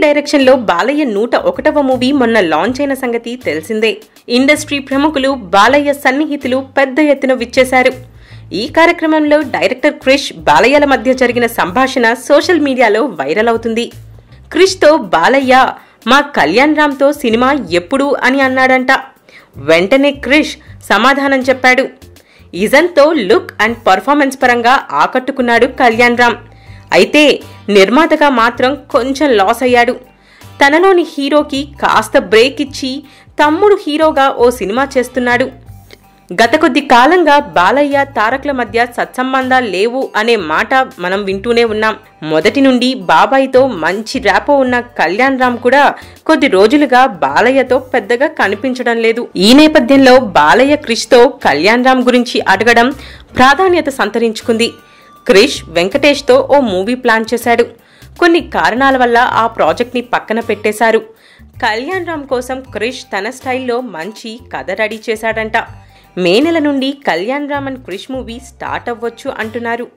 Direction లో Balayya 101వ movie మొన్న launch అయిన సంగతి తెలిసిందే. ఇండస్ట్రీ ప్రముఖులు, బాలయ్య సన్నిహితులు పెద్ద ఎత్తున విచ్చేశారు. ఈ కార్యక్రమంలో డైరెక్టర్ క్రిష్, బాలయ్యల మధ్య జరిగిన సంభాషణ సోషల్ మీడియాలో వైరల్ అవుతుంది. క్రిష్ తో బాలయ్య, మా కళ్యాణ్ రామ్ తో సినిమా ఎప్పుడు అని అన్నాడంట. వెంటనే క్రిష్ సమాధానం చెప్పాడు. ఇజన్తో లుక్ అండ్ పర్ఫార్మెన్స్ పరంగా ఆకట్టుకున్నాడు కళ్యాణ్ రామ్. అయితే నిర్మాతగా మాత్రం కొంచెం లాస్ అయ్యాడు. తనలోని హీరోకి కాస్త బ్రేక్ ఇచ్చి తమ్ముడు హీరోగా ఓ సినిమా చేస్తున్నాడు. గత కొద్ది కాలంగా బాలయ్య, తారక్ల మధ్య సత్సంబంధాలు లేవు అనే మాట మనం వింటూనే ఉన్నాం. మొదటి నుండి బాబాయ్తో మంచి ర్యాపో ఉన్న కళ్యాణ్ రామ్ కూడా కొద్ది రోజులుగా బాలయ్యతో పెద్దగా కనిపించడం లేదు. ఈ నేపథ్యంలో బాలయ్య క్రిష్తో కళ్యాణ్ రామ్ గురించి అడగడం ప్రాధాన్యత సంతరించుకుంది. క్రిష్ వెంకటేష్తో ఓ మూవీ ప్లాన్ చేశాడు. కొన్ని కారణాల వల్ల ఆ ప్రాజెక్ట్ని పక్కన పెట్టేశారు. కళ్యాణ్ రామ్ కోసం క్రిష్ తన స్టైల్లో మంచి కథ రెడీ చేశాడంట. మే నెల నుండి Kalyan Ram and Krish movie start అవ్వచ్చు అంటున్నారు.